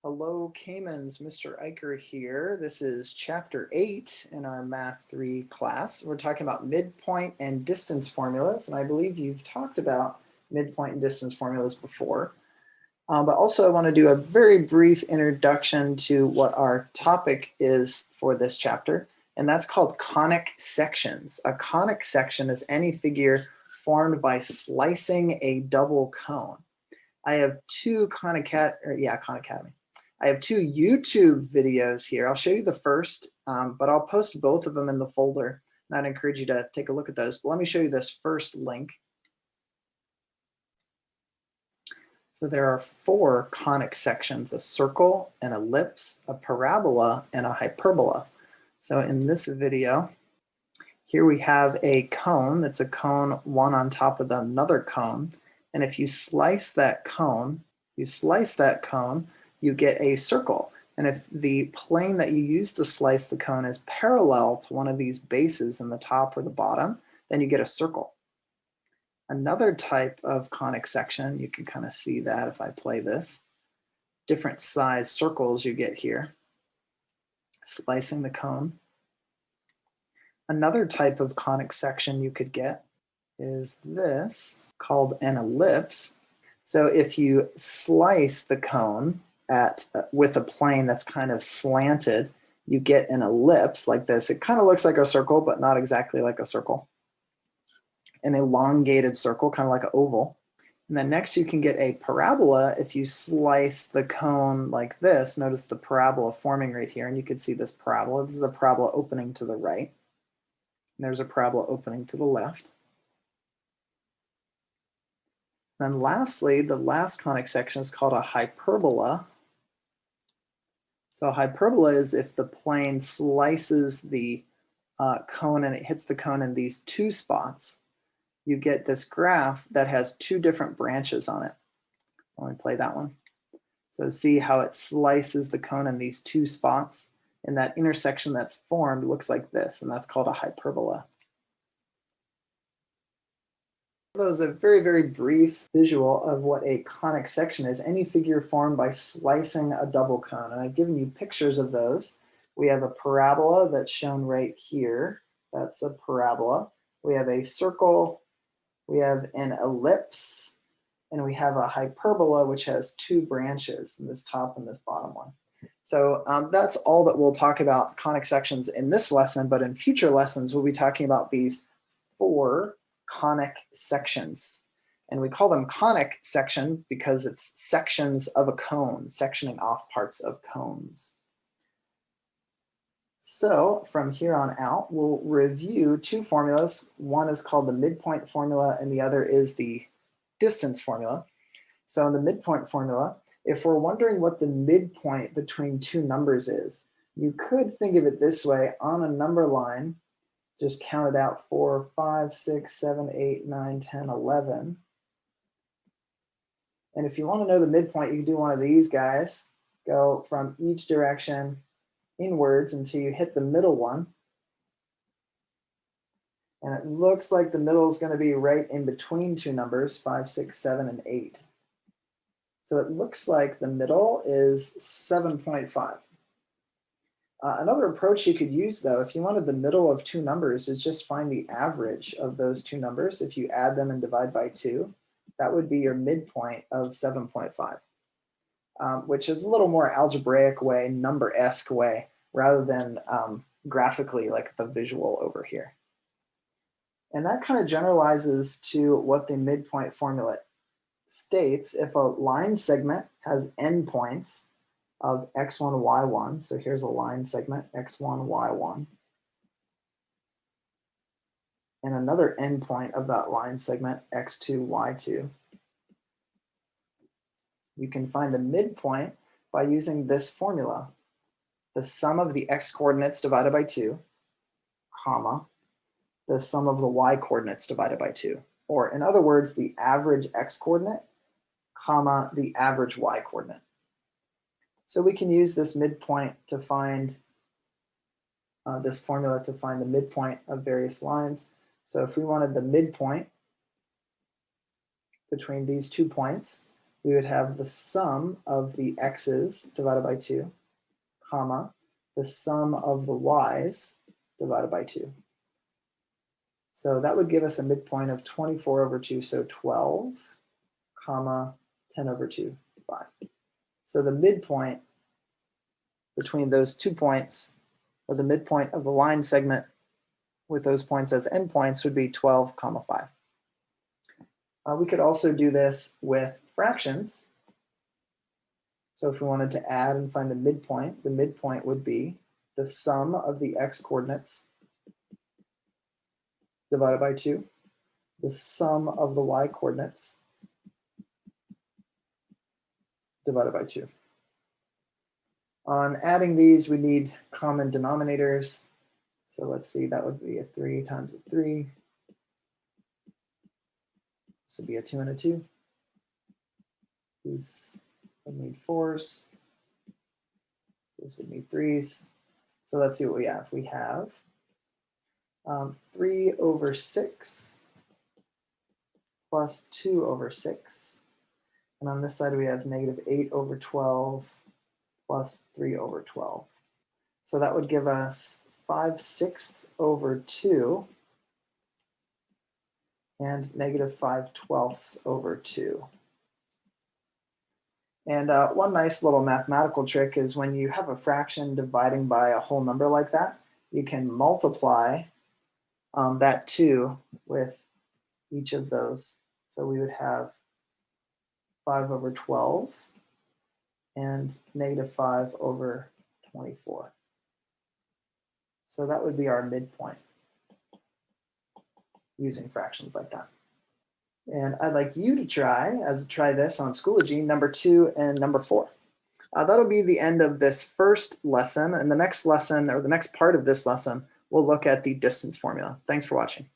Hello, Caymans. Mr. Eicher here. This is Chapter 8 in our Math 3 class. We're talking about midpoint and distance formulas, and I believe you've talked about midpoint and distance formulas before. But also I want to do a very brief introduction to what our topic is for this chapter, and that's called conic sections. A conic section is any figure formed by slicing a double cone. I have two Khan Academy. I have two YouTube videos here. I'll show you the first, but I'll post both of them in the folder. And I'd encourage you to take a look at those. But let me show you this first link. So there are four conic sections: a circle, an ellipse, a parabola, and a hyperbola. So in this video, here we have a cone. That's a cone one on top of another cone. And if you slice that cone, you get a circle. And if the plane that you use to slice the cone is parallel to one of these bases in the top or the bottom, then you get a circle. Another type of conic section, you can kind of see that if I play this, different size circles you get here, slicing the cone. Another type of conic section you could get is this, called an ellipse. So if you slice the cone with a plane that's kind of slanted, you get an ellipse like this. It kind of looks like a circle, but not exactly like a circle. An elongated circle, kind of like an oval. And then next you can get a parabola if you slice the cone like this. Notice the parabola forming right here, and you can see this parabola. This is a parabola opening to the right. And there's a parabola opening to the left. Then lastly, the last conic section is called a hyperbola. So a hyperbola is if the plane slices the cone and it hits the cone in these two spots, you get this graph that has two different branches on it. Let me play that one. So see how it slices the cone in these two spots, and that intersection that's formed looks like this, and that's called a hyperbola. That was a very, very brief visual of what a conic section is. Any figure formed by slicing a double cone. And I've given you pictures of those. We have a parabola that's shown right here. That's a parabola. We have a circle. We have an ellipse. And we have a hyperbola, which has two branches, in this top and this bottom one. So that's all that we'll talk about conic sections in this lesson. But in future lessons, we'll be talking about these four conic sections. And we call them conic section because it's sections of a cone, sectioning off parts of cones. So from here on out, we'll review two formulas. One is called the midpoint formula and the other is the distance formula. So in the midpoint formula, if we're wondering what the midpoint between two numbers is, you could think of it this way: on a number line, just count it out: 4, 5, 6, 7, 8, 9, 10, 11. And if you want to know the midpoint, you can do one of these guys. Go from each direction inwards until you hit the middle one. And it looks like the middle is going to be right in between two numbers, 5, 6, 7, and 8. So it looks like the middle is 7.5. Another approach you could use, though, if you wanted the middle of two numbers, is just find the average of those two numbers. If you add them and divide by 2, that would be your midpoint of 7.5, which is a little more algebraic way, number-esque way, rather than graphically like the visual over here. And that kind of generalizes to what the midpoint formula states. If a line segment has endpoints of x1, y1. So here's a line segment, x1, y1. And another endpoint of that line segment, x2, y2. You can find the midpoint by using this formula: the sum of the x coordinates divided by 2, comma, the sum of the y coordinates divided by 2. Or in other words, the average x coordinate, comma, the average y coordinate. So we can use this midpoint to find this formula to find the midpoint of various lines. So if we wanted the midpoint between these 2 points, we would have the sum of the x's divided by 2, comma, the sum of the y's divided by 2. So that would give us a midpoint of 24 over 2, so 12, comma, 10 over 2, 5. So the midpoint between those 2 points, or the midpoint of the line segment with those points as endpoints, would be 12, comma 5. We could also do this with fractions. So if we wanted to add and find the midpoint would be the sum of the x coordinates divided by 2, the sum of the y coordinates divided by 2. On adding these, we need common denominators. So let's see, that would be a 3 times a 3. This would be a 2 and a 2. These would need 4s. These would need 3s. So let's see what we have. We have 3 over 6 plus 2 over 6. And on this side, we have negative 8 over 12 plus 3 over 12. So that would give us 5/6 over 2 and negative 5/12 over 2. And one nice little mathematical trick is when you have a fraction dividing by a whole number like that, you can multiply that 2 with each of those. So we would have 5 over 12 and negative 5 over 24. So that would be our midpoint using fractions like that. And I'd like you to try this on Schoology, number 2 and number 4. That'll be the end of this first lesson. And the next lesson, or the next part of this lesson, we'll look at the distance formula. Thanks for watching.